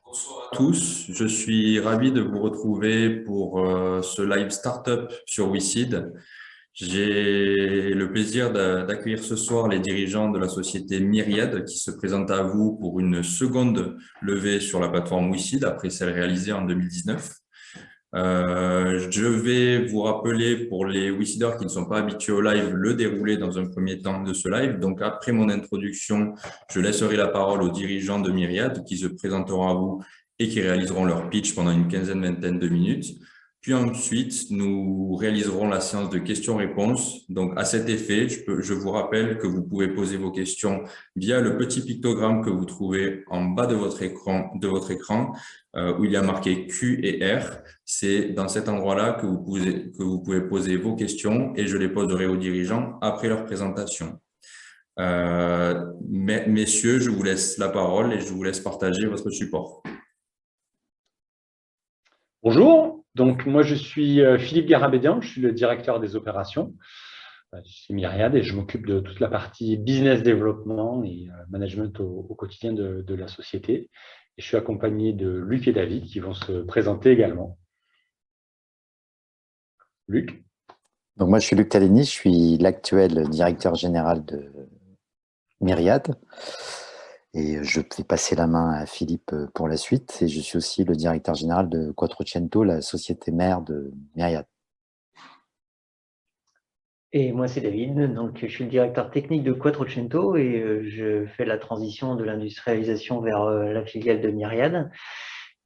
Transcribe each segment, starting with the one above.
Bonsoir à tous, je suis ravi de vous retrouver pour ce live startup sur WeSeed. J'ai le plaisir d'accueillir ce soir les dirigeants de la société Myriad qui se présentent à vous pour une seconde levée sur la plateforme WeSeed après celle réalisée en 2019. Je vais vous rappeler pour les WeSeeders qui ne sont pas habitués au live le déroulé dans un premier temps de ce live. Donc après mon introduction, je laisserai la parole aux dirigeants de Myriad qui se présenteront à vous et qui réaliseront leur pitch pendant une quinzaine-vingtaine de minutes. Puis ensuite, nous réaliserons la séance de questions-réponses. Donc, à cet effet, je vous rappelle que vous pouvez poser vos questions via le petit pictogramme que vous trouvez en bas de votre écran, où il y a marqué Q et R. C'est dans cet endroit-là que vous pouvez poser vos questions et je les poserai aux dirigeants après leur présentation. Messieurs, je vous laisse la parole et je vous laisse partager votre support. Bonjour, donc moi je suis Philippe Garabédian, je suis le directeur des opérations chez Myriad et je m'occupe de toute la partie business développement et management au quotidien de la société. Et je suis accompagné de Luc et David qui vont se présenter également. Luc. Donc moi je suis Luc Taleni, je suis l'actuel directeur général de Myriad. Et je vais passer la main à Philippe pour la suite. Et je suis aussi le directeur général de Quattrocento, la société mère de Myriad. Et moi, c'est David. Donc, je suis le directeur technique de Quattrocento et je fais la transition de l'industrialisation vers la filiale de Myriad.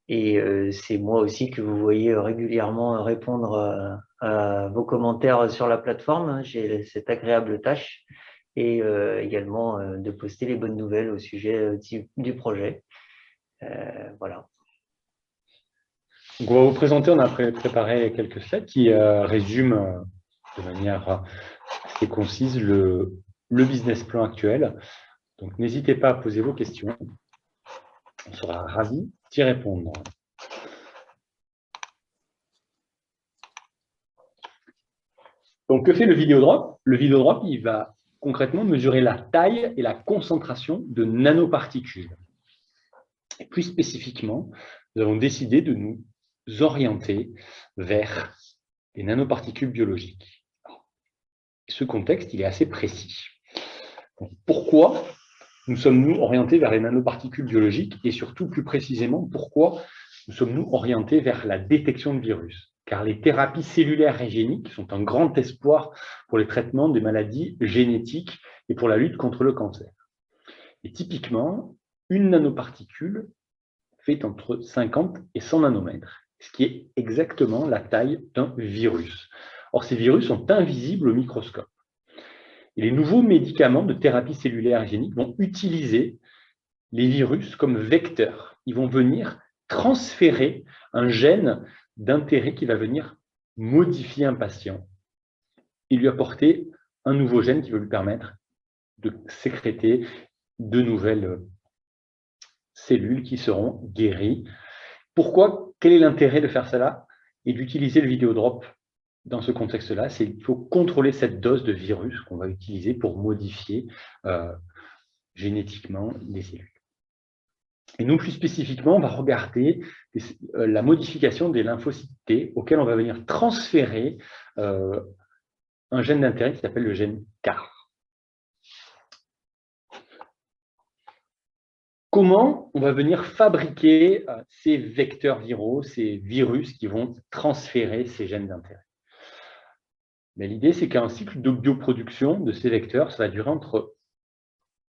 Et c'est moi aussi que vous voyez régulièrement répondre à vos commentaires sur la plateforme. J'ai cette agréable tâche. Et également de poster les bonnes nouvelles au sujet du projet. Voilà. Donc on va vous présenter, on a préparé quelques slides qui résument de manière assez concise le business plan actuel. Donc n'hésitez pas à poser vos questions. On sera ravis d'y répondre. Donc que fait le Videodrop? Le Videodrop, il va concrètement mesurer la taille et la concentration de nanoparticules. Et plus spécifiquement, nous avons décidé de nous orienter vers les nanoparticules biologiques. Ce contexte, il est assez précis. Donc, pourquoi nous sommes-nous orientés vers les nanoparticules biologiques et surtout, plus précisément, pourquoi nous sommes-nous orientés vers la détection de virus? Car les thérapies cellulaires et géniques sont un grand espoir pour les traitements des maladies génétiques et pour la lutte contre le cancer. Et typiquement, une nanoparticule fait entre 50 et 100 nanomètres, ce qui est exactement la taille d'un virus. Or, ces virus sont invisibles au microscope. Et les nouveaux médicaments de thérapie cellulaire et génique vont utiliser les virus comme vecteurs. Ils vont venir transférer un gène d'intérêt qui va venir modifier un patient et lui apporter un nouveau gène qui va lui permettre de sécréter de nouvelles cellules qui seront guéries. Pourquoi? Quel est l'intérêt de faire cela et d'utiliser le Videodrop dans ce contexte-là? C'est qu'il faut contrôler cette dose de virus qu'on va utiliser pour modifier génétiquement les cellules. Et nous, plus spécifiquement, on va regarder la modification des lymphocytes T auxquels on va venir transférer un gène d'intérêt qui s'appelle le gène CAR. Comment on va venir fabriquer ces vecteurs viraux, ces virus qui vont transférer ces gènes d'intérêt? L'idée, c'est qu'un cycle de bioproduction de ces vecteurs, ça va durer entre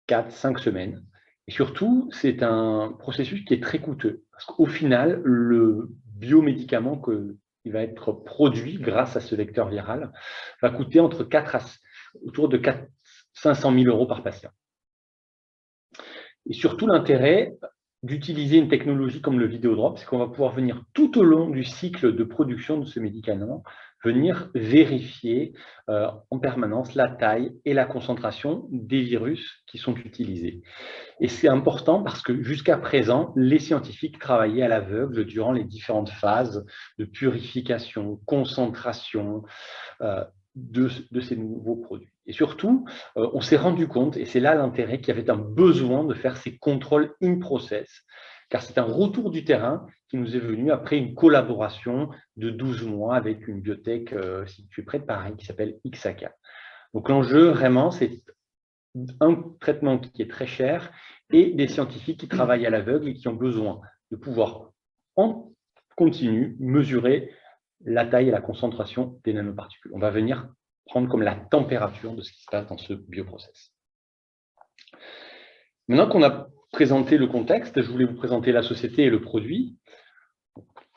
4-5 semaines. Et surtout, c'est un processus qui est très coûteux. Parce qu'au final, le biomédicament qui va être produit grâce à ce vecteur viral va coûter autour de 500 000 € par patient. Et surtout, l'intérêt d'utiliser une technologie comme le Videodrop, c'est qu'on va pouvoir venir tout au long du cycle de production de ce médicament, venir vérifier en permanence la taille et la concentration des virus qui sont utilisés. Et c'est important parce que jusqu'à présent, les scientifiques travaillaient à l'aveugle durant les différentes phases de purification, concentration de ces nouveaux produits. Et surtout, on s'est rendu compte, et c'est là l'intérêt, qu'il y avait un besoin de faire ces contrôles in process, car c'est un retour du terrain qui nous est venu après une collaboration de 12 mois avec une biotech située près de Paris qui s'appelle Ixaka. Donc l'enjeu, vraiment, c'est un traitement qui est très cher et des scientifiques qui travaillent à l'aveugle et qui ont besoin de pouvoir en continu mesurer la taille et la concentration des nanoparticules. On va venir prendre comme la température de ce qui se passe dans ce bioprocess. Maintenant qu'on a présenté le contexte, je voulais vous présenter la société et le produit.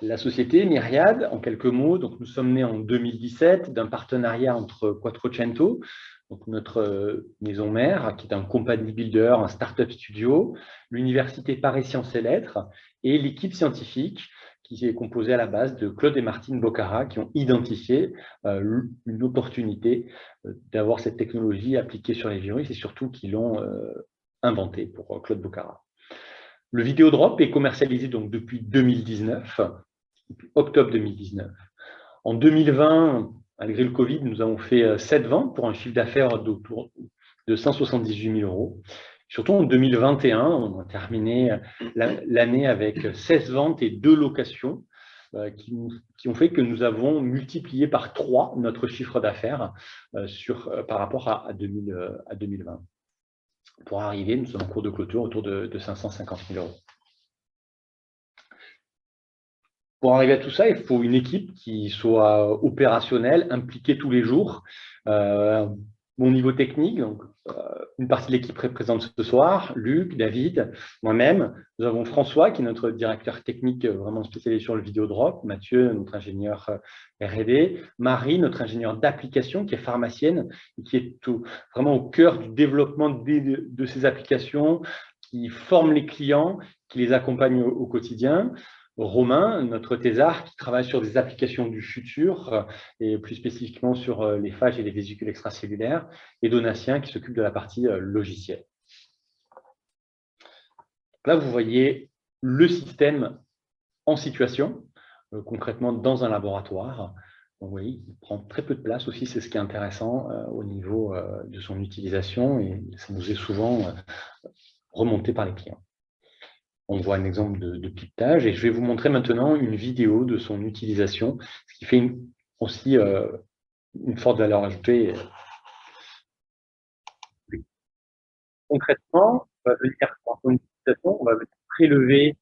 La société Myriad, en quelques mots, donc nous sommes nés en 2017 d'un partenariat entre Quattrocento, donc notre maison mère, qui est un company builder, un startup studio, l'université Paris Sciences et Lettres et l'équipe scientifique qui est composée à la base de Claude et Martine Bocara, qui ont identifié une opportunité d'avoir cette technologie appliquée sur les virus et surtout qui l'ont inventée pour Claude Bocara. Le Vidéodrop est commercialisé donc depuis 2019, depuis octobre 2019. En 2020, malgré le Covid, nous avons fait 7 ventes pour un chiffre d'affaires d'autour de 178 000 euros. Surtout en 2021, on a terminé l'année avec 16 ventes et 2 locations qui ont fait que nous avons multiplié par 3 notre chiffre d'affaires par rapport à 2020. Pour arriver, nous sommes en cours de clôture autour de 550 000 euros. Pour arriver à tout ça, il faut une équipe qui soit opérationnelle, impliquée tous les jours. Mon niveau technique, donc, une partie de l'équipe est présente ce soir, Luc, David, moi-même. Nous avons François, qui est notre directeur technique vraiment spécialisé sur le Vidéodrop, Mathieu, notre ingénieur R&D, Marie, notre ingénieure d'application, qui est pharmacienne, et qui est vraiment au cœur du développement de ces applications, qui forme les clients, qui les accompagne au quotidien. Romain, notre thésard, qui travaille sur des applications du futur, et plus spécifiquement sur les phages et les vésicules extracellulaires, et Donatien, qui s'occupe de la partie logicielle. Là, vous voyez le système en situation, concrètement dans un laboratoire. Donc, vous voyez, il prend très peu de place aussi, c'est ce qui est intéressant au niveau de son utilisation, et ça nous est souvent remonté par les clients. On voit un exemple de pipetage et je vais vous montrer maintenant une vidéo de son utilisation, ce qui fait aussi une forte valeur ajoutée. Concrètement, on va venir, dans son utilisation, on va venir prélever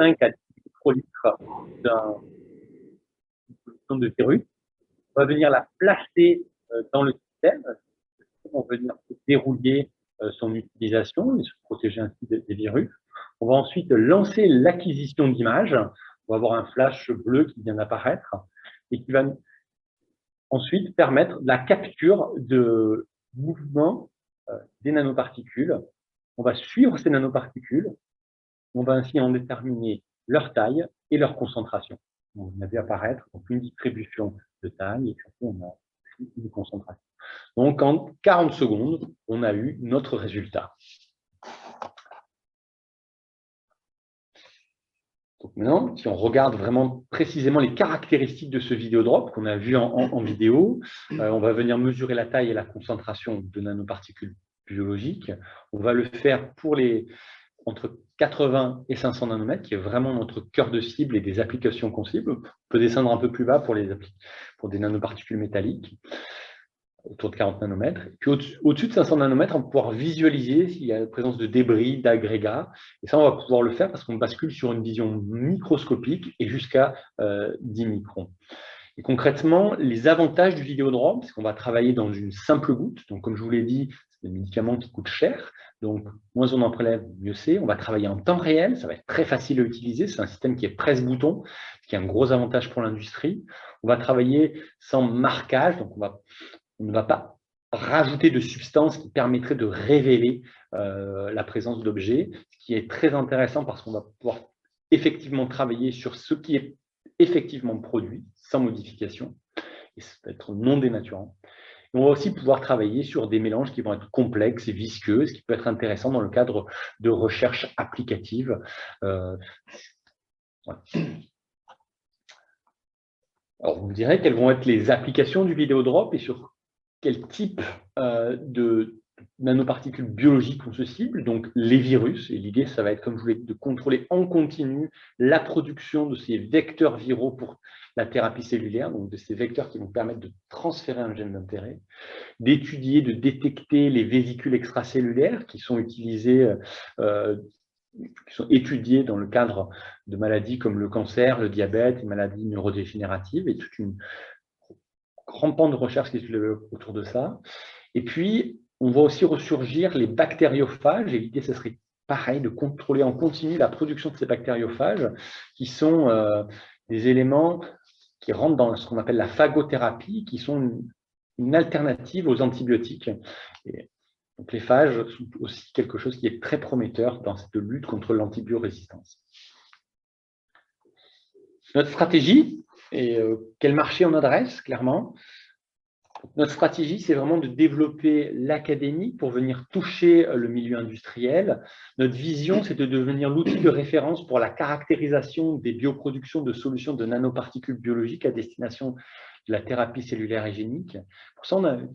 5 à 10 microlitres d'une solution de virus. On va venir la flasher dans le système. On va venir dérouiller son utilisation et se protéger ainsi des virus. On va ensuite lancer l'acquisition d'images. On va avoir un flash bleu qui vient d'apparaître et qui va ensuite permettre la capture de mouvements des nanoparticules. On va suivre ces nanoparticules. On va ainsi en déterminer leur taille et leur concentration. On a vu apparaître donc une distribution de taille et surtout on a une concentration. Donc en 40 secondes, on a eu notre résultat. Donc maintenant, si on regarde vraiment précisément les caractéristiques de ce Vidéodrop qu'on a vu en vidéo, on va venir mesurer la taille et la concentration de nanoparticules biologiques. On va le faire pour entre 80 et 500 nanomètres, qui est vraiment notre cœur de cible et des applications qu'on cible. On peut descendre un peu plus bas pour des nanoparticules métalliques, autour de 40 nanomètres. Puis au-dessus de 500 nanomètres, on va pouvoir visualiser s'il y a la présence de débris, d'agrégats. Et ça, on va pouvoir le faire parce qu'on bascule sur une vision microscopique et jusqu'à 10 microns. Et concrètement, les avantages du Vidéodrop, c'est qu'on va travailler dans une simple goutte. Donc, comme je vous l'ai dit, c'est des médicaments qui coûtent cher. Donc, moins on en prélève, mieux c'est. On va travailler en temps réel. Ça va être très facile à utiliser. C'est un système qui est presse-bouton, ce qui est un gros avantage pour l'industrie. On va travailler sans marquage. Donc, on ne va pas rajouter de substances qui permettraient de révéler la présence d'objets, ce qui est très intéressant parce qu'on va pouvoir effectivement travailler sur ce qui est effectivement produit, sans modification, et ça peut être non dénaturant. Et on va aussi pouvoir travailler sur des mélanges qui vont être complexes et visqueux, ce qui peut être intéressant dans le cadre de recherche applicative. Voilà. Alors, vous me direz quelles vont être les applications du Vidéodrop et sur quel type de nanoparticules biologiques qu'on se cible, donc les virus. Et l'idée, ça va être, comme je vous l'ai dit, de contrôler en continu la production de ces vecteurs viraux pour la thérapie cellulaire, donc de ces vecteurs qui vont permettre de transférer un gène d'intérêt, d'étudier, de détecter les vésicules extracellulaires qui sont utilisées, qui sont étudiées dans le cadre de maladies comme le cancer, le diabète, les maladies neurodégénératives, et toute une grande pan de recherche qui se développe autour de ça. Et puis, on va aussi ressurgir les bactériophages, et l'idée, ce serait pareil, de contrôler en continu la production de ces bactériophages, qui sont des éléments qui rentrent dans ce qu'on appelle la phagothérapie, qui sont une alternative aux antibiotiques. Et donc les phages sont aussi quelque chose qui est très prometteur dans cette lutte contre l'antibiorésistance. Notre stratégie, et quel marché on adresse, clairement. Notre stratégie, c'est vraiment de développer l'académie pour venir toucher le milieu industriel. Notre vision, c'est de devenir l'outil de référence pour la caractérisation des bioproductions de solutions de nanoparticules biologiques à destination de la thérapie cellulaire et génique. Pour ça, on avait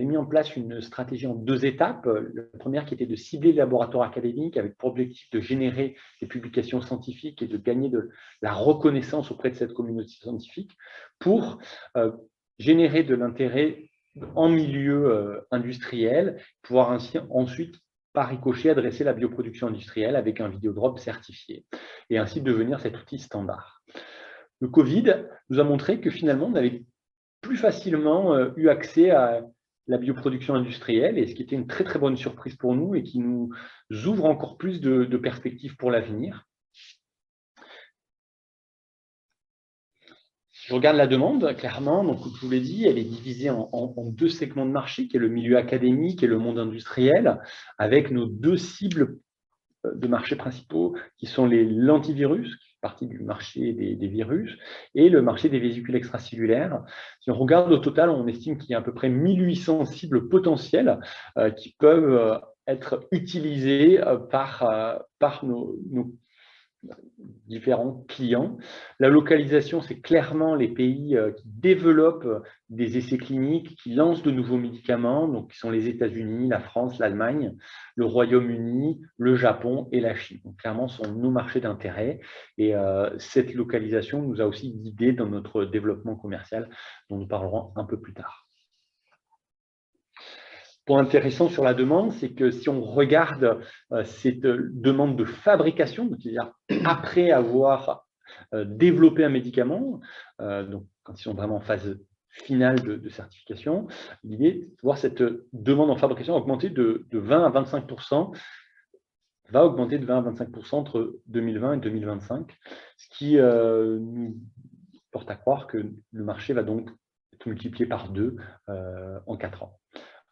mis en place une stratégie en 2 étapes. La première qui était de cibler les laboratoires académiques avec pour objectif de générer des publications scientifiques et de gagner de la reconnaissance auprès de cette communauté scientifique pour générer de l'intérêt en milieu industriel, pouvoir ainsi ensuite, par ricochet, adresser la bioproduction industrielle avec un vidéodrop certifié et ainsi devenir cet outil standard. Le Covid nous a montré que finalement, on avait plus facilement eu accès à la bioproduction industrielle, et ce qui était une très très bonne surprise pour nous et qui nous ouvre encore plus de perspectives pour l'avenir. Je regarde la demande, clairement, donc comme je vous l'ai dit, elle est divisée en 2 segments de marché, qui est le milieu académique et le monde industriel, avec nos 2 cibles de marché principaux, qui sont l'antivirus, qui fait partie du marché des virus, et le marché des vésicules extracellulaires. Si on regarde au total, on estime qu'il y a à peu près 1800 cibles potentielles qui peuvent être utilisées par nos différents clients. La localisation, c'est clairement les pays qui développent des essais cliniques, qui lancent de nouveaux médicaments, donc qui sont les États-Unis, la France, l'Allemagne, le Royaume-Uni, le Japon et la Chine. Donc clairement, ce sont nos marchés d'intérêt, et cette localisation nous a aussi guidés dans notre développement commercial, dont nous parlerons un peu plus tard. Point intéressant sur la demande, c'est que si on regarde cette demande de fabrication, c'est-à-dire après avoir développé un médicament, donc quand ils sont vraiment en phase finale de certification, l'idée est de voir cette demande en fabrication augmenter de 20 à 25%, va augmenter de 20 à 25% entre 2020 et 2025, ce qui nous porte à croire que le marché va donc être multiplié par 2 en 4 ans.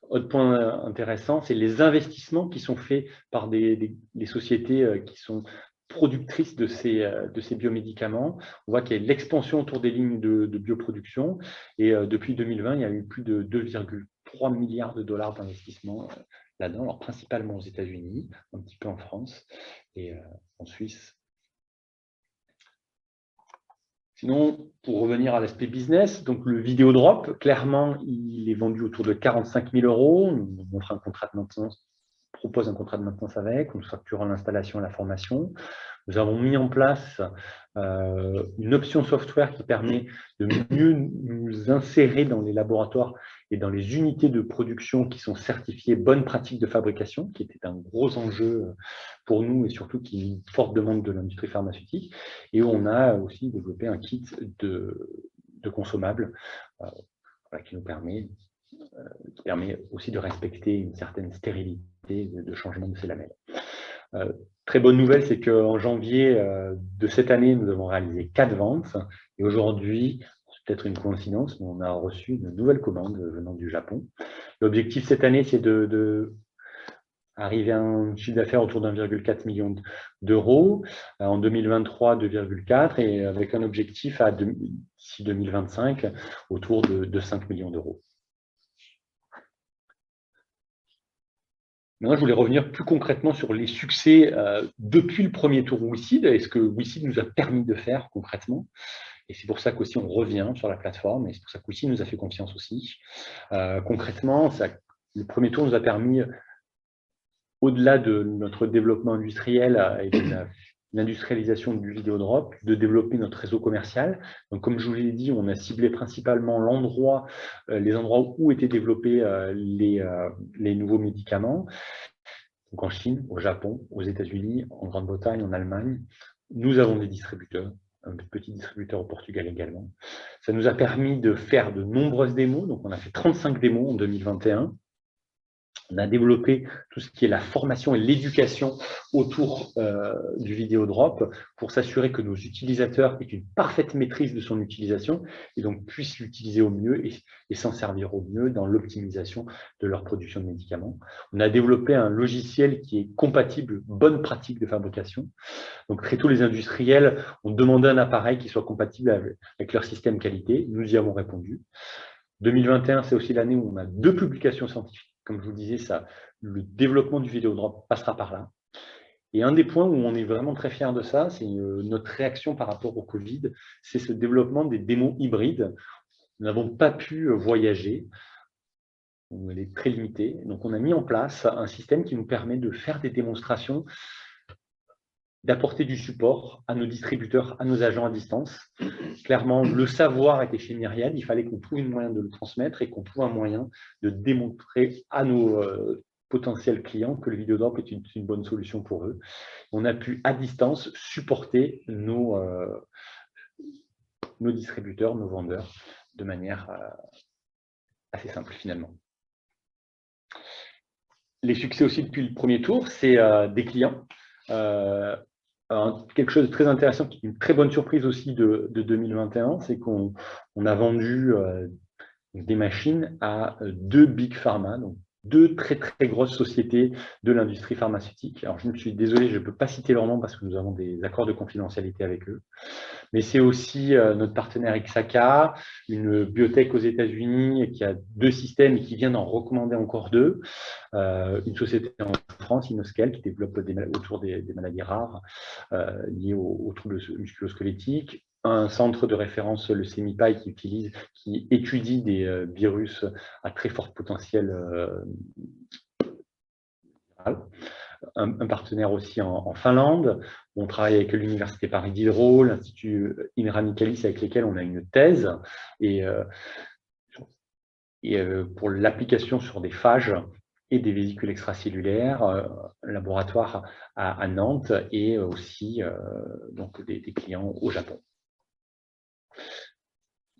Autre point intéressant, c'est les investissements qui sont faits par les sociétés qui sont productrices de ces biomédicaments. On voit qu'il y a l'expansion autour des lignes de bioproduction, et depuis 2020, il y a eu plus de 2,3 milliards de dollars d'investissement là-dedans, alors principalement aux États-Unis, un petit peu en France et en Suisse. Sinon, pour revenir à l'aspect business, donc le vidéodrop, clairement, il est vendu autour de 45 000 €. On fera un contrat de maintenance, propose un contrat de maintenance avec, on facture l'installation et la formation. Nous avons mis en place une option software qui permet de mieux nous insérer dans les laboratoires et dans les unités de production qui sont certifiées bonnes pratiques de fabrication, qui était un gros enjeu pour nous et surtout qui est une forte demande de l'industrie pharmaceutique. Et où on a aussi développé un kit de consommables qui nous permet aussi de respecter une certaine stérilité de changement de ces lamelles. Très bonne nouvelle, c'est qu'en janvier de cette année, nous avons réalisé 4 ventes. Et aujourd'hui, c'est peut-être une coïncidence, mais on a reçu une nouvelle commande venant du Japon. L'objectif cette année, c'est de arriver à un chiffre d'affaires autour d'1,4 million d'euros. En 2023, 2,4, et avec un objectif d'ici 2025 autour de 5 millions d'euros. Maintenant, je voulais revenir plus concrètement sur les succès depuis le premier tour WICID et ce que WICID nous a permis de faire concrètement. Et c'est pour ça qu'aussi on revient sur la plateforme, et c'est pour ça que WICID nous a fait confiance aussi. Concrètement, ça Le premier tour nous a permis, au-delà de notre développement industriel et de l'industrialisation du Vidéodrop, de développer notre réseau commercial. Donc, comme je vous l'ai dit, on a ciblé principalement les endroits où étaient développés les nouveaux médicaments. Donc en Chine, au Japon, aux États-Unis, en Grande-Bretagne, en Allemagne. Nous avons des distributeurs, un petit distributeur au Portugal également. Ça nous a permis de faire de nombreuses démos. Donc, on a fait 35 démos en 2021. On a développé tout ce qui est la formation et l'éducation autour du Vidéodrop pour s'assurer que nos utilisateurs aient une parfaite maîtrise de son utilisation et donc puissent l'utiliser au mieux et s'en servir au mieux dans l'optimisation de leur production de médicaments. On a développé un logiciel qui est compatible, bonne pratique de fabrication. Donc très tôt, les industriels ont demandé un appareil qui soit compatible avec leur système qualité. Nous y avons répondu. 2021, c'est aussi l'année où on a 2 publications scientifiques. Comme je vous disais, le développement du Vidéodrop passera par là. Et un des points où on est vraiment très fiers de ça, c'est notre réaction par rapport au Covid, c'est ce développement des démos hybrides. Nous n'avons pas pu voyager, elle est très limitée. Donc, on a mis en place un système qui nous permet de faire des démonstrations, d'apporter du support à nos distributeurs, à nos agents à distance. Clairement, le savoir était chez Myriad, il fallait qu'on trouve un moyen de le transmettre et qu'on trouve un moyen de démontrer à nos potentiels clients que le Vidéodrop est une bonne solution pour eux. On a pu, à distance, supporter nos distributeurs, nos vendeurs, de manière assez simple finalement. Les succès aussi depuis le premier tour, c'est des clients. Quelque chose de très intéressant, qui est une très bonne surprise aussi de 2021, c'est qu'on a vendu des machines à 2 Big Pharma, donc 2 très très grosses sociétés de l'industrie pharmaceutique. Alors je me suis désolé, je ne peux pas citer leur nom parce que nous avons des accords de confidentialité avec eux. Mais c'est aussi notre partenaire Xaka, une biotech aux États-Unis qui a 2 systèmes et qui vient d'en recommander encore 2. Une société en France, Inoscal, qui développe autour des maladies rares liées aux troubles musculo-squelettiques. Un centre de référence, le CEMIPAI, qui étudie des virus à très fort potentiel viral. Un partenaire aussi en Finlande. On travaille avec l'Université Paris Diderot, l'Institut INRA Michaelis, avec lesquels on a une thèse. Et pour l'application sur des phages et des vésicules extracellulaires, un laboratoire à Nantes et aussi donc des clients au Japon.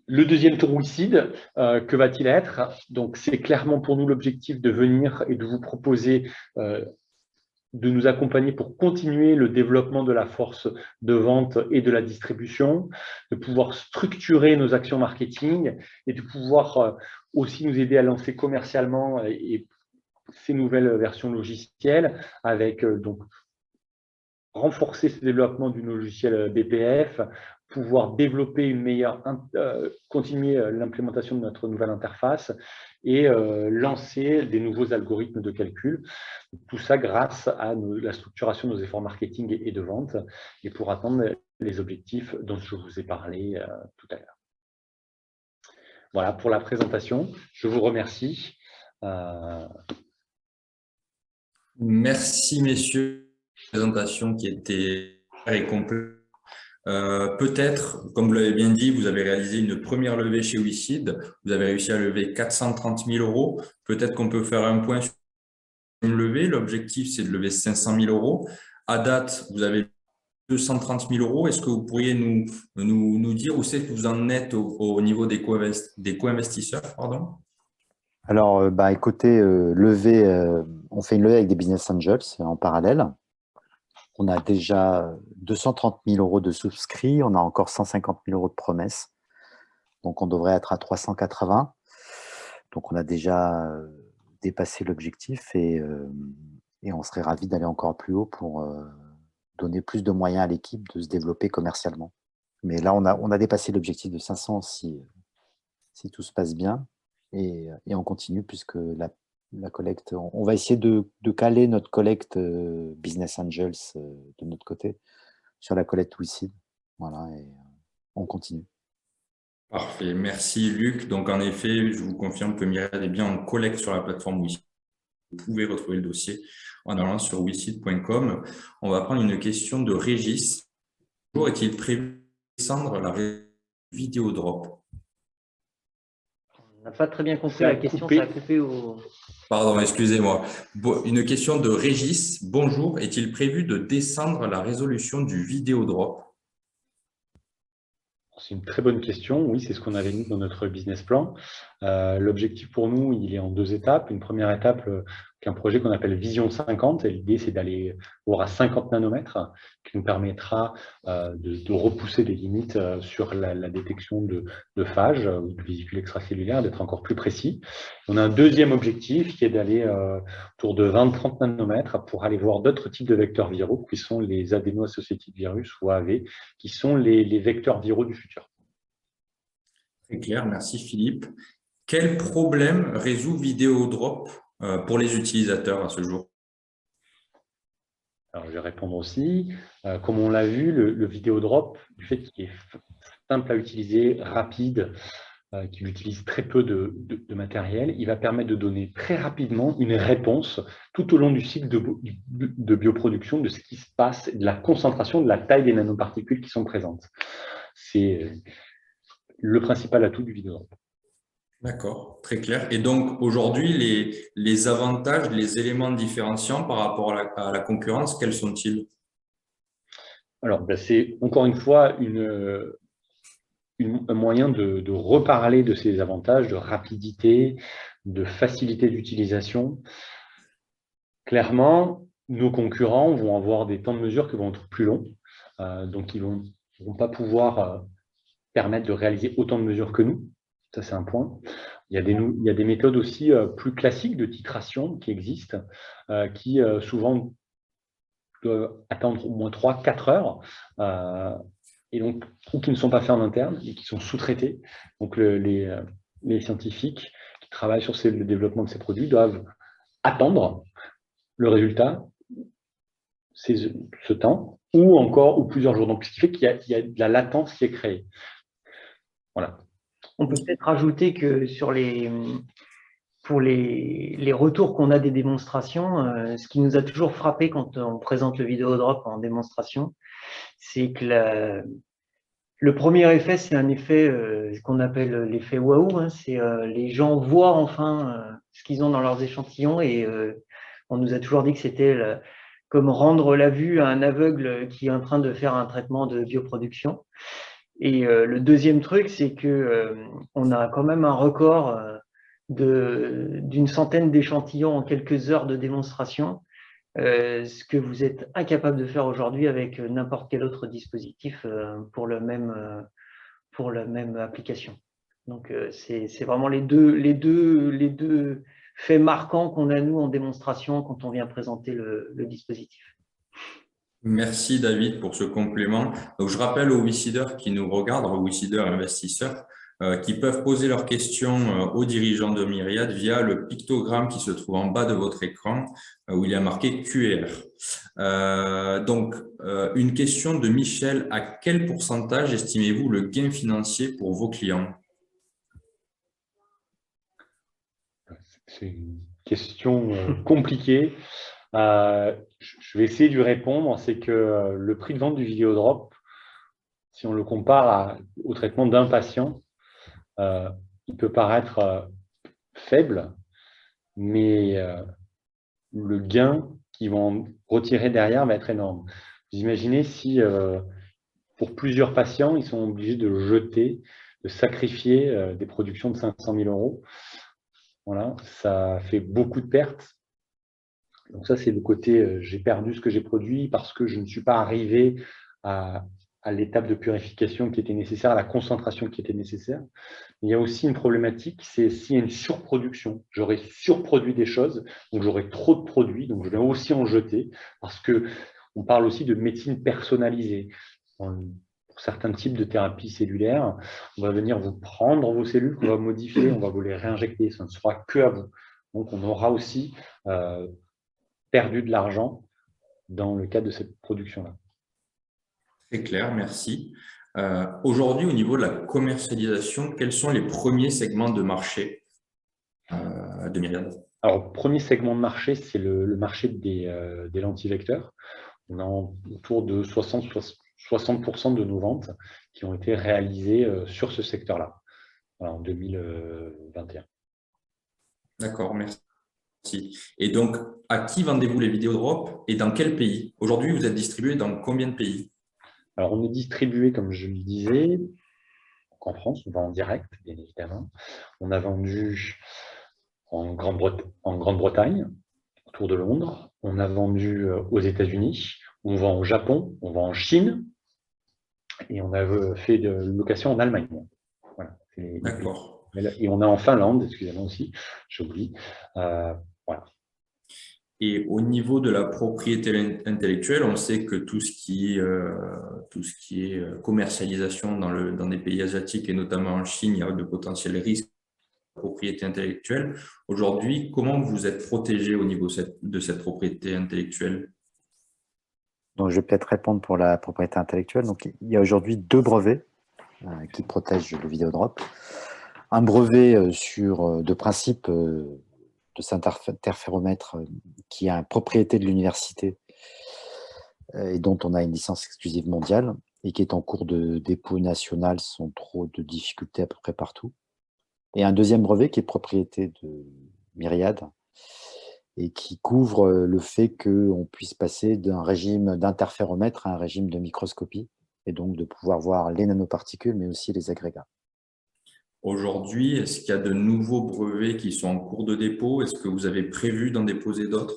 Le deuxième tour WICID, que va-t-il être? Donc, c'est clairement pour nous l'objectif de venir et de vous proposer de nous accompagner pour continuer le développement de la force de vente et de la distribution, de pouvoir structurer nos actions marketing et de pouvoir aussi nous aider à lancer commercialement et ces nouvelles versions logicielles avec donc renforcer ce développement du logiciel BPF, pouvoir développer une meilleure, continuer l'implémentation de notre nouvelle interface et lancer des nouveaux algorithmes de calcul. Tout ça grâce à la structuration de nos efforts marketing et de vente et pour atteindre les objectifs dont je vous ai parlé tout à l'heure. Voilà pour la présentation. Je vous remercie. Merci, messieurs. Présentation qui était très complète. Peut-être, comme vous l'avez bien dit, vous avez réalisé une première levée chez WICID. Vous avez réussi à lever 430 000 €. Peut-être qu'on peut faire un point sur une levée. L'objectif, c'est de lever 500 000 €. À date, vous avez 230 000 €. Est-ce que vous pourriez nous dire où c'est que vous en êtes au niveau des co-investisseurs, pardon? Alors, écoutez, on fait une levée avec des business angels en parallèle. On a déjà 230 000 € de souscrits, on a encore 150 000 € de promesses. Donc, on devrait être à 380. Donc, on a déjà dépassé l'objectif et on serait ravis d'aller encore plus haut pour donner plus de moyens à l'équipe de se développer commercialement. Mais là, on a dépassé l'objectif de 500 si tout se passe bien. Et on continue puisque la collecte, on va essayer de caler notre collecte Business Angels de notre côté sur la collecte WICID. Voilà, et on continue. Parfait, merci Luc. Donc en effet, je vous confirme que Myriad est bien en collecte sur la plateforme WICID. Vous pouvez retrouver le dossier en allant sur weseed.com. On va prendre une question de Régis. Bonjour, est-il prévu de descendre la vidéo drop? On n'a pas très bien compris Ça a la question, coupé. ça a coupé au… Pardon, excusez-moi. Une question de Régis. Bonjour, est-il prévu de descendre la résolution du vidéo drop? C'est une très bonne question. Oui, c'est ce qu'on avait mis dans notre business plan. L'objectif pour nous, il est en 2 étapes. Une première étape, qu'un projet qu'on appelle Vision 50. Et l'idée, c'est d'aller voir à 50 nanomètres, qui nous permettra de repousser les limites sur la détection de phages ou de vésicules extracellulaires, d'être encore plus précis. On a un deuxième objectif qui est d'aller autour de 20-30 nanomètres pour aller voir d'autres types de vecteurs viraux, qui sont les adéno-associated virus ou AAV, qui sont les vecteurs viraux du futur. Très clair, merci Philippe. Quel problème résout Videodrop pour les utilisateurs à ce jour? Alors, je vais répondre aussi. Comme on l'a vu, le Videodrop, du fait qu'il est simple à utiliser, rapide, qu'il utilise très peu de matériel, il va permettre de donner très rapidement une réponse tout au long du cycle de bioproduction de ce qui se passe, de la concentration, de la taille des nanoparticules qui sont présentes. C'est le principal atout du Videodrop. D'accord, très clair. Et donc, aujourd'hui, les avantages, les éléments différenciants par rapport à la concurrence, quels sont-ils? Alors, c'est encore une fois un moyen de reparler de ces avantages de rapidité, de facilité d'utilisation. Clairement, nos concurrents vont avoir des temps de mesure qui vont être plus longs. Donc, ils ne vont pas pouvoir permettre de réaliser autant de mesures que nous. Ça, c'est un point. Il y a des méthodes aussi plus classiques de titration qui existent, qui souvent doivent attendre au moins 3-4 heures, et donc, ou qui ne sont pas faits en interne et qui sont sous-traités. Donc, les scientifiques qui travaillent sur le développement de ces produits doivent attendre le résultat, ce temps, ou plusieurs jours. Donc, ce qui fait qu'il y a de la latence qui est créée. Voilà. On peut peut-être rajouter que pour les retours qu'on a des démonstrations, ce qui nous a toujours frappé quand on présente le Videodrop en démonstration, c'est que le premier effet, c'est un effet qu'on appelle l'effet waouh. Hein, c'est les gens voient enfin ce qu'ils ont dans leurs échantillons, et on nous a toujours dit que c'était comme rendre la vue à un aveugle qui est en train de faire un traitement de bioproduction. Et le deuxième truc, c'est que on a quand même un record d'une centaine d'échantillons en quelques heures de démonstration, ce que vous êtes incapable de faire aujourd'hui avec n'importe quel autre dispositif pour la même application. Donc, c'est vraiment les deux faits marquants qu'on a, nous, en démonstration quand on vient présenter le dispositif. Merci David pour ce complément. Donc, je rappelle aux WeSeeders qui nous regardent, aux WeSeeders investisseurs, qui peuvent poser leurs questions aux dirigeants de Myriad via le pictogramme qui se trouve en bas de votre écran où il y a marqué QR. Donc, une question de Michel. À quel pourcentage estimez-vous le gain financier pour vos clients? C'est une question compliquée. Je vais essayer de répondre. C'est que le prix de vente du Videodrop, si on le compare au traitement d'un patient, il peut paraître faible, mais le gain qu'ils vont retirer derrière va être énorme. Vous imaginez si pour plusieurs patients, ils sont obligés de jeter, de sacrifier des productions de 500 000 €. Voilà, ça fait beaucoup de pertes. Donc ça, c'est le côté j'ai perdu ce que j'ai produit parce que je ne suis pas arrivé à l'étape de purification qui était nécessaire, à la concentration qui était nécessaire. Il y a aussi une problématique, c'est s'il y a une surproduction. J'aurais surproduit des choses, donc j'aurais trop de produits, donc je vais aussi en jeter parce qu'on parle aussi de médecine personnalisée. Pour certains types de thérapies cellulaires, on va venir vous prendre vos cellules, qu'on va modifier, on va vous les réinjecter, ça ne sera que à vous. Donc on aura aussi perdu de l'argent dans le cadre de cette production-là. Très clair, merci. Aujourd'hui, au niveau de la commercialisation, quels sont les premiers segments de marché de Myriad? Alors, premier segment de marché, c'est le marché des lentilles vecteurs. On a autour de 60% de nos ventes qui ont été réalisées sur ce secteur-là, voilà, en 2021. D'accord, merci. Et donc, à qui vendez-vous les Videodrops et dans quel pays? Aujourd'hui, vous êtes distribué dans combien de pays? Alors, on est distribué, comme je le disais, en France, on vend en direct, bien évidemment. On a vendu en Grande-Bretagne, autour de Londres. On a vendu aux États-Unis. On vend au Japon, on vend en Chine. Et on a fait de location en Allemagne. Voilà, c'est les pays. D'accord. Et on a en Finlande, excusez-moi aussi, j'oublie. Voilà. Et au niveau de la propriété intellectuelle, on sait que tout ce qui est commercialisation dans des pays asiatiques et notamment en Chine, il y a de potentiels risques de propriété intellectuelle. Aujourd'hui, comment vous êtes protégé au niveau de cette propriété intellectuelle? Donc, je vais peut-être répondre pour la propriété intellectuelle. Donc, il y a aujourd'hui 2 brevets qui protègent le Videodrop. Un brevet de principe de cet interféromètre qui a une propriété de l'université et dont on a une licence exclusive mondiale et qui est en cours de dépôt national sans trop de difficultés à peu près partout. Et un deuxième brevet qui est propriété de Myriad et qui couvre le fait qu'on puisse passer d'un régime d'interféromètre à un régime de microscopie et donc de pouvoir voir les nanoparticules mais aussi les agrégats. Aujourd'hui, est-ce qu'il y a de nouveaux brevets qui sont en cours de dépôt? Est-ce que vous avez prévu d'en déposer d'autres?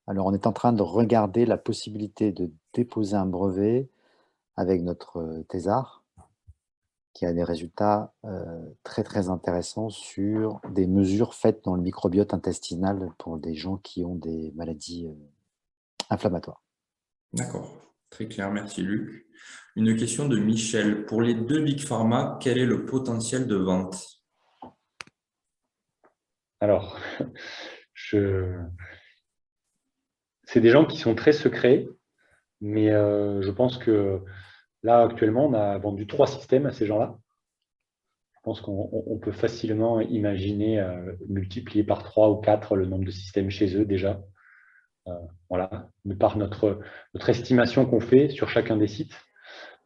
Alors, on est en train de regarder la possibilité de déposer un brevet avec notre thésard qui a des résultats très, très intéressants sur des mesures faites dans le microbiote intestinal pour des gens qui ont des maladies inflammatoires. D'accord, très clair, merci Luc. Une question de Michel. Pour les 2 Big Pharma, quel est le potentiel de vente? Alors, c'est des gens qui sont très secrets, mais je pense que là, actuellement, on a vendu 3 systèmes à ces gens-là. Je pense qu'on peut facilement imaginer multiplier par 3 ou 4 le nombre de systèmes chez eux déjà. Voilà, de par notre estimation qu'on fait sur chacun des sites.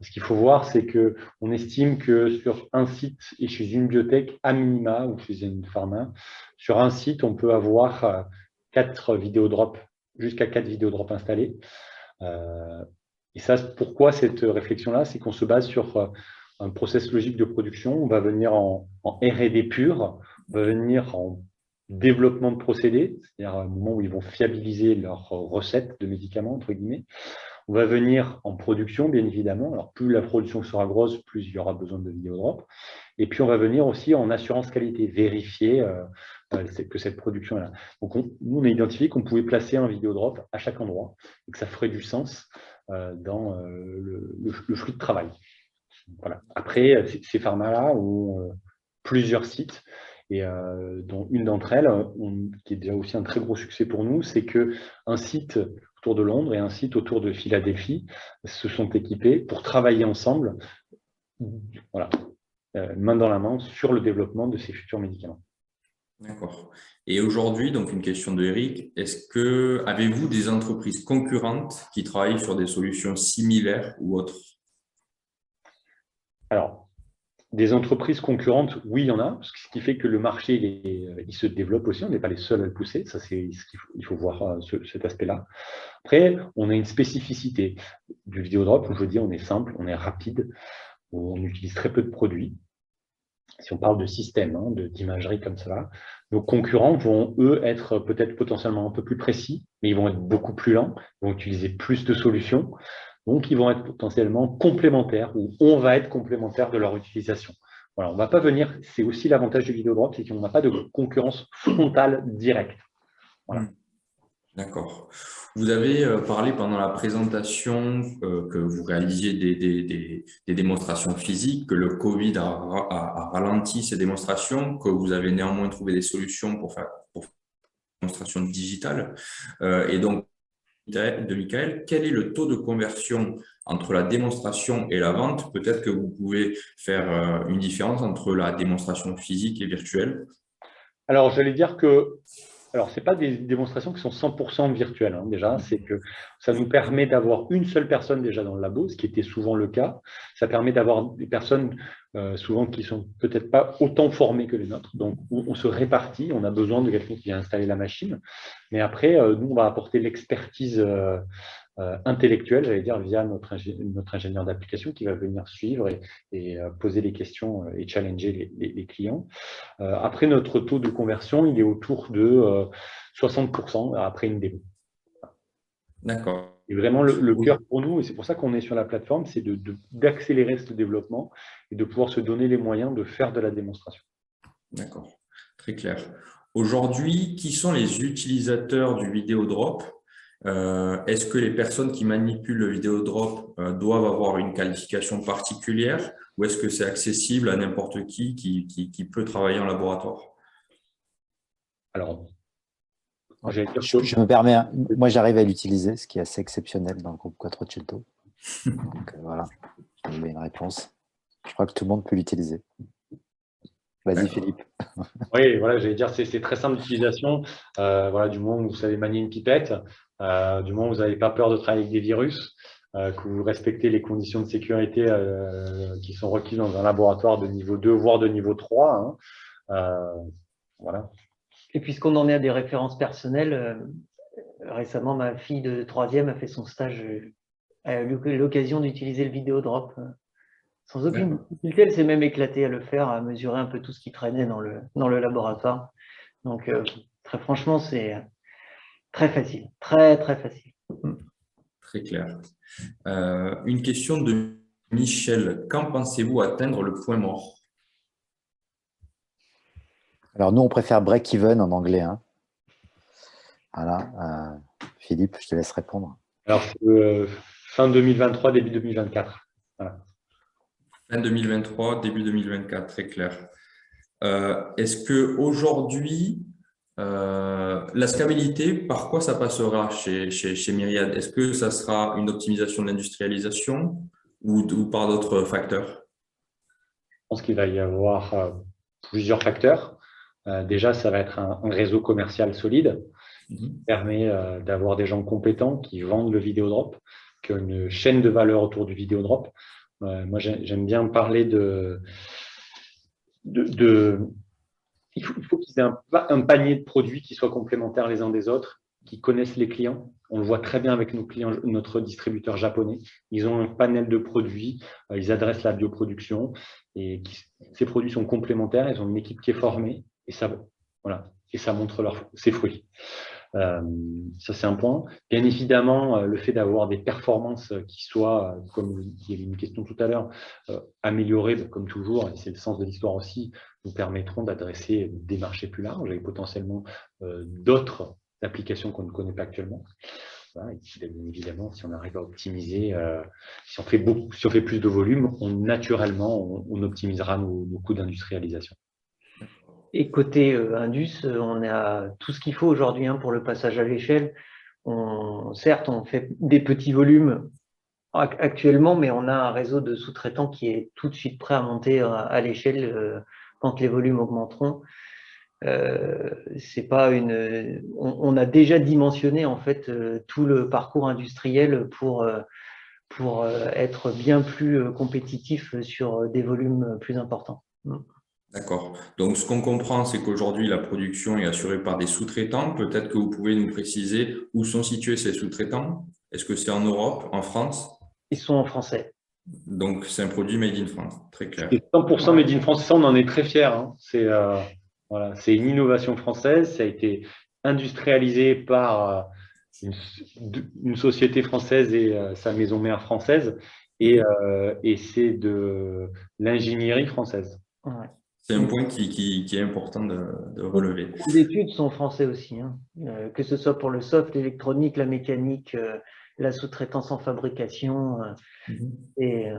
Ce qu'il faut voir, c'est qu'on estime que sur un site et chez une biotech, à minima, ou chez une pharma, sur un site, on peut avoir 4 vidéodrops, jusqu'à 4 vidéodrops installés. Et ça, pourquoi cette réflexion-là? C'est qu'on se base sur un process logique de production. On va venir en R&D pur, on va venir en développement de procédés, c'est-à-dire au moment où ils vont fiabiliser leurs recettes de médicaments, entre guillemets. On va venir en production, bien évidemment. Alors, plus la production sera grosse, plus il y aura besoin de vidéodrops. Et puis, on va venir aussi en assurance qualité, vérifier que cette production est là. Donc, nous, on a identifié qu'on pouvait placer un vidéodrop à chaque endroit et que ça ferait du sens dans le flux de travail. Voilà. Après, ces pharmas-là ont plusieurs sites et dont une d'entre elles, qui est déjà aussi un très gros succès pour nous, c'est qu'un site autour de Londres et un site autour de Philadelphie se sont équipés pour travailler ensemble, voilà, main dans la main, sur le développement de ces futurs médicaments. D'accord. Et aujourd'hui, donc une question de Eric, avez-vous des entreprises concurrentes qui travaillent sur des solutions similaires ou autres? Alors, des entreprises concurrentes, oui, il y en a, ce qui fait que le marché il se développe aussi, on n'est pas les seuls à le pousser, ça c'est ce il faut voir cet aspect-là. Après, on a une spécificité du vidéodrop, où je dis on est simple, on est rapide, où on utilise très peu de produits. Si on parle de système, d'imagerie comme cela, nos concurrents vont, eux, être peut-être potentiellement un peu plus précis, mais ils vont être beaucoup plus lents, ils vont utiliser plus de solutions. Donc, ils vont être potentiellement complémentaires ou on va être complémentaire de leur utilisation. Voilà, on ne va pas venir, c'est aussi l'avantage du vidéodrop, c'est qu'on n'a pas de concurrence frontale directe. Voilà. D'accord. Vous avez parlé pendant la présentation que vous réalisiez des démonstrations physiques, que le Covid a ralenti ces démonstrations, que vous avez néanmoins trouvé des solutions pour faire des démonstrations digitales. Et donc, de Michael, quel est le taux de conversion entre la démonstration et la vente? Peut-être que vous pouvez faire une différence entre la démonstration physique et virtuelle. Alors, j'allais dire que Alors, ce n'est pas des démonstrations qui sont 100% virtuelles, hein, déjà. C'est que ça nous permet d'avoir une seule personne déjà dans le labo, ce qui était souvent le cas. Ça permet d'avoir des personnes souvent qui sont peut-être pas autant formées que les nôtres. Donc, on se répartit. On a besoin de quelqu'un qui vient installer la machine. Mais après, nous, on va apporter l'expertise intellectuelle, j'allais dire, via notre ingénieur d'application qui va venir suivre et poser les questions et challenger les clients. Après, notre taux de conversion, il est autour de 60% après une démo. D'accord. Et vraiment, le cœur pour nous, et c'est pour ça qu'on est sur la plateforme, c'est d'accélérer ce développement et de pouvoir se donner les moyens de faire de la démonstration. D'accord, très clair. Aujourd'hui, qui sont les utilisateurs du Vidéodrop? Est-ce que les personnes qui manipulent le Vidéodrop doivent avoir une qualification particulière ou est-ce que c'est accessible à n'importe qui peut travailler en laboratoire? Alors, je me permets, moi j'arrive à l'utiliser, ce qui est assez exceptionnel dans le groupe Quattrocento. Donc voilà, je vous mets une réponse. Je crois que tout le monde peut l'utiliser. Vas-y Philippe. Oui, voilà, j'allais dire, c'est très simple d'utilisation. Voilà, du moment où vous savez manier une pipette, du moment où vous n'avez pas peur de travailler avec des virus, que vous respectez les conditions de sécurité qui sont requises dans un laboratoire de niveau 2, voire de niveau 3. Hein, voilà. Et puisqu'on en est à des références personnelles, récemment, ma fille de 3e a fait son stage, a eu l'occasion d'utiliser le Vidéodrop. Sans aucune difficulté, elle s'est même éclatée à le faire, à mesurer un peu tout ce qui traînait dans le laboratoire. Donc, très franchement, c'est très facile, très, très facile. Très clair. Une question de Michel. Quand pensez-vous atteindre le point mort? Alors nous, on préfère break-even en anglais. Hein. Voilà. Philippe, je te laisse répondre. Alors, fin 2023, début 2024. Voilà. Fin 2023, début 2024, très clair. Est-ce qu'aujourd'hui, la scalabilité, par quoi ça passera chez Myriad? Est-ce que ça sera une optimisation de l'industrialisation ou par d'autres facteurs? Je pense qu'il va y avoir plusieurs facteurs. Déjà, ça va être un réseau commercial solide qui permet d'avoir des gens compétents qui vendent le Vidéodrop, qui ont une chaîne de valeur autour du Vidéodrop. Moi, j'aime bien parler il faut qu'ils aient un panier de produits qui soient complémentaires les uns des autres, qui connaissent les clients. On le voit très bien avec nos clients, notre distributeur japonais. Ils ont un panel de produits, ils adressent la bioproduction et ces produits sont complémentaires. Ils ont une équipe qui est formée et ça montre ses fruits. Ça, c'est un point. Bien évidemment, le fait d'avoir des performances qui soient, comme il y avait une question tout à l'heure, améliorées, comme toujours, et c'est le sens de l'histoire aussi, nous permettront d'adresser des marchés plus larges et potentiellement d'autres applications qu'on ne connaît pas actuellement. Voilà, et puis, bien évidemment, si on arrive à optimiser, si on fait plus de volume, naturellement, on optimisera nos coûts d'industrialisation. Et côté Indus, on a tout ce qu'il faut aujourd'hui pour le passage à l'échelle. Certes, on fait des petits volumes actuellement, mais on a un réseau de sous-traitants qui est tout de suite prêt à monter à l'échelle quand les volumes augmenteront. C'est pas on a déjà dimensionné en fait tout le parcours industriel pour être bien plus compétitif sur des volumes plus importants. D'accord. Donc, ce qu'on comprend, c'est qu'aujourd'hui, la production est assurée par des sous-traitants. Peut-être que vous pouvez nous préciser où sont situés ces sous-traitants. Est-ce que c'est en Europe, en France? Ils sont en français. Donc, c'est un produit made in France, très clair. C'est 100% made in France, ça, on en est très fiers. Hein. C'est une innovation française. Ça a été industrialisé par une société française et sa maison mère française. Et c'est de l'ingénierie française. Ouais. C'est un point qui est important de relever. Les études sont français aussi, que ce soit pour le soft, l'électronique, la mécanique, la sous-traitance en fabrication, et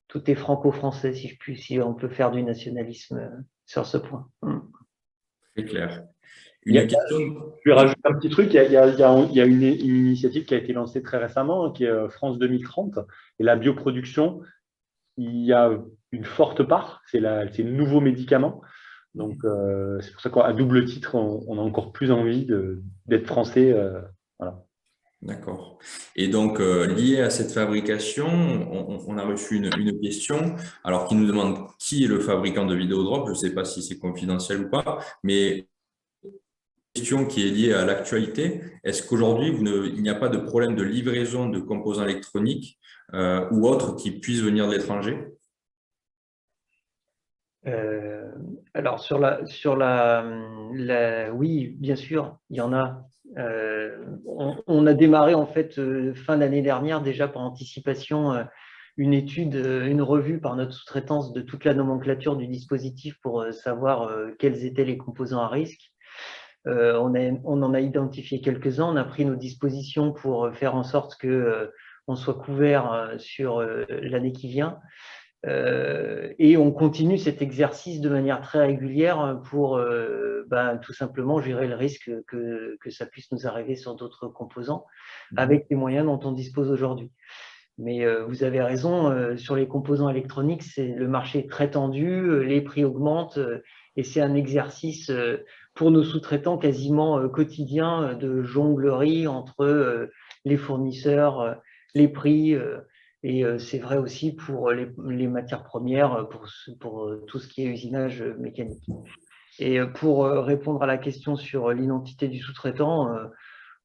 tout est franco-français si on peut faire du nationalisme sur ce point. Très clair. Je vais rajouter un petit truc. Il y a une initiative qui a été lancée très récemment, qui est France 2030, et la bioproduction. Il y a une forte part, c'est le nouveau médicament. Donc, c'est pour ça qu'à double titre, on a encore plus envie d'être français. Voilà. D'accord. Et donc, lié à cette fabrication, on a reçu une question, alors qui nous demande qui est le fabricant de Videodrop. Je ne sais pas si c'est confidentiel ou pas, mais question qui est liée à l'actualité. Est-ce qu'aujourd'hui, il n'y a pas de problème de livraison de composants électroniques ou autres qui puissent venir de l'étranger? Alors oui, bien sûr, il y en a. On a démarré en fait fin d'année dernière déjà par anticipation une étude, une revue par notre sous-traitance de toute la nomenclature du dispositif pour savoir quels étaient les composants à risque. On en a identifié quelques-uns, on a pris nos dispositions pour faire en sorte que on soit couvert sur l'année qui vient. Et on continue cet exercice de manière très régulière pour tout simplement gérer le risque que ça puisse nous arriver sur d'autres composants avec les moyens dont on dispose aujourd'hui. Mais vous avez raison, sur les composants électroniques, le marché est très tendu, les prix augmentent et c'est un exercice pour nos sous-traitants quasiment quotidien de jonglerie entre les fournisseurs, les prix. Et c'est vrai aussi pour les matières premières, pour tout ce qui est usinage mécanique. Et pour répondre à la question sur l'identité du sous-traitant,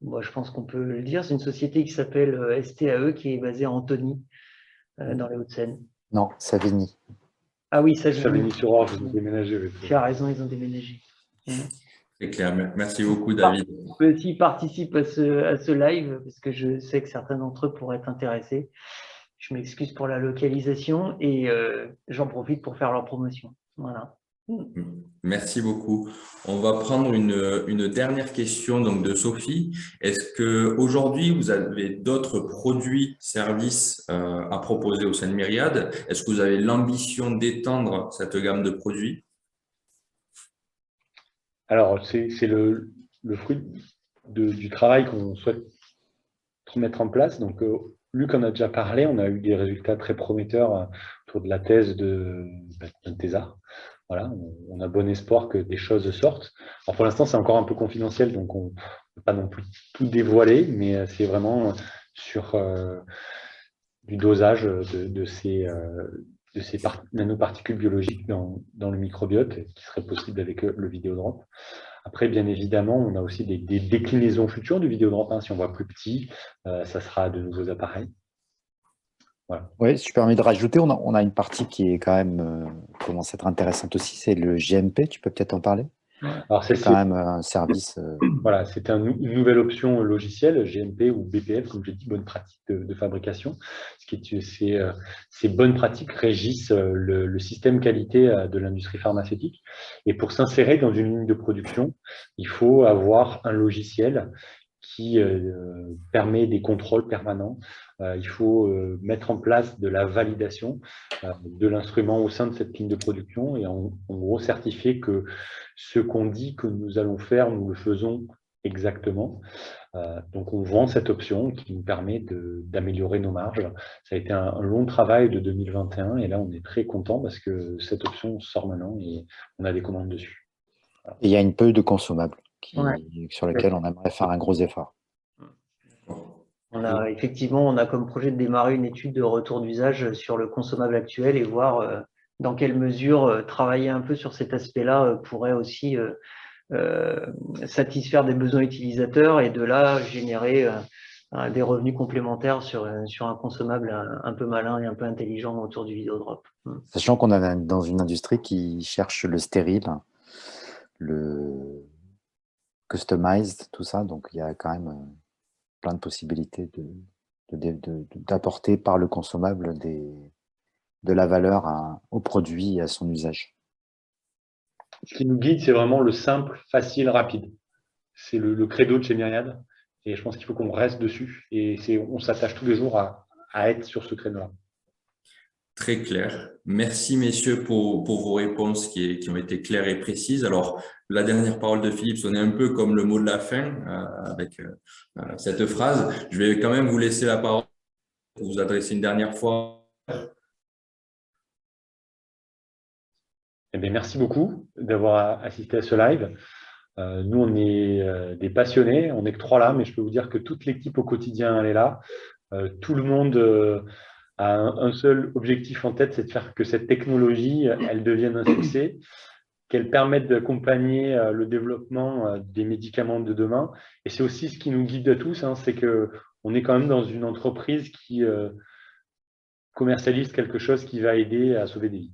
moi, je pense qu'on peut le dire, c'est une société qui s'appelle STAE, qui est basée à Antony, dans les Hauts-de-Seine. Non, Savigny. Ah oui, Savigny. Savigny-sur-Orge, ils ont déménagé. Oui. Tu as raison, ils ont déménagé. C'est clair. Merci beaucoup, David. S'ils participent à ce live, parce que je sais que certains d'entre eux pourraient être intéressés. Je m'excuse pour la localisation et j'en profite pour faire leur promotion. Voilà. Merci beaucoup. On va prendre une dernière question donc, de Sophie. Est-ce qu'aujourd'hui, vous avez d'autres produits, services à proposer au sein de Myriad? Est-ce que vous avez l'ambition d'étendre cette gamme de produits? Alors, c'est le fruit du travail qu'on souhaite mettre en place. Donc, Luc en a déjà parlé, on a eu des résultats très prometteurs autour de la thèse de thésard. Voilà, on a bon espoir que des choses sortent. Alors pour l'instant, c'est encore un peu confidentiel, donc on ne peut pas non plus tout dévoiler, mais c'est vraiment sur du dosage de ces nanoparticules biologiques dans le microbiote qui serait possible avec le Videodrop. Après, bien évidemment, on a aussi des déclinaisons futures du Videodrop. Si on voit plus petit, ça sera de nouveaux appareils. Voilà. Oui, si je permets de rajouter, on a une partie qui est quand même commence à être intéressante aussi, c'est le GMP, tu peux peut-être en parler? Alors c'est quand même un service. Voilà, c'est une nouvelle option logicielle, GMP ou BPF, comme j'ai dit, bonne pratique de fabrication. Ces bonnes pratiques régissent le système qualité de l'industrie pharmaceutique. Et pour s'insérer dans une ligne de production, il faut avoir un logiciel qui permet des contrôles permanents. Il faut mettre en place de la validation de l'instrument au sein de cette ligne de production et en gros certifier que ce qu'on dit que nous allons faire, nous le faisons exactement. Donc on vend cette option qui nous permet d'améliorer nos marges. Ça a été un long travail de 2021 et là on est très content parce que cette option sort maintenant et on a des commandes dessus. Voilà. Et il y a une peu de consommables sur lesquels on aimerait faire un gros effort. Effectivement, on a comme projet de démarrer une étude de retour d'usage sur le consommable actuel et voir dans quelle mesure travailler un peu sur cet aspect-là pourrait aussi satisfaire des besoins utilisateurs et de là générer des revenus complémentaires sur un consommable un peu malin et un peu intelligent autour du Videodrop. Sachant qu'on est dans une industrie qui cherche le stérile, le customized, tout ça, donc il y a quand même plein de possibilités d'apporter par le consommable de la valeur au produit et à son usage. Ce qui nous guide, c'est vraiment le simple, facile, rapide. C'est le credo de chez Myriad. Et je pense qu'il faut qu'on reste dessus. Et on s'attache tous les jours à être sur ce créneau-là. Très clair. Merci, messieurs, pour vos réponses qui ont été claires et précises. Alors, la dernière parole de Philippe sonnait un peu comme le mot de la fin avec cette phrase. Je vais quand même vous laisser la parole pour vous adresser une dernière fois. Eh bien, merci beaucoup. d'avoir assisté à ce live. Nous, on est des passionnés, on n'est que 3 là, mais je peux vous dire que toute l'équipe au quotidien, elle est là. Tout le monde a un seul objectif en tête, c'est de faire que cette technologie, elle devienne un succès, qu'elle permette d'accompagner le développement des médicaments de demain. Et c'est aussi ce qui nous guide à tous, hein, c'est qu'on est quand même dans une entreprise qui commercialise quelque chose qui va aider à sauver des vies.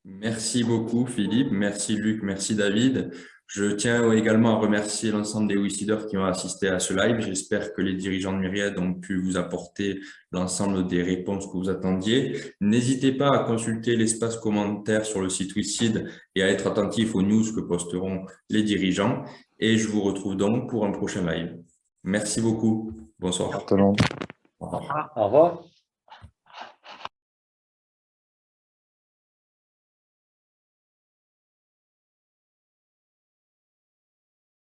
Merci beaucoup Philippe, merci Luc, merci David. Je tiens également à remercier l'ensemble des WICIDers qui ont assisté à ce live. J'espère que les dirigeants de Myriad ont pu vous apporter l'ensemble des réponses que vous attendiez. N'hésitez pas à consulter l'espace commentaire sur le site WICID et à être attentif aux news que posteront les dirigeants. Et je vous retrouve donc pour un prochain live. Merci beaucoup. Bonsoir. Tout le monde. Au revoir. Au revoir.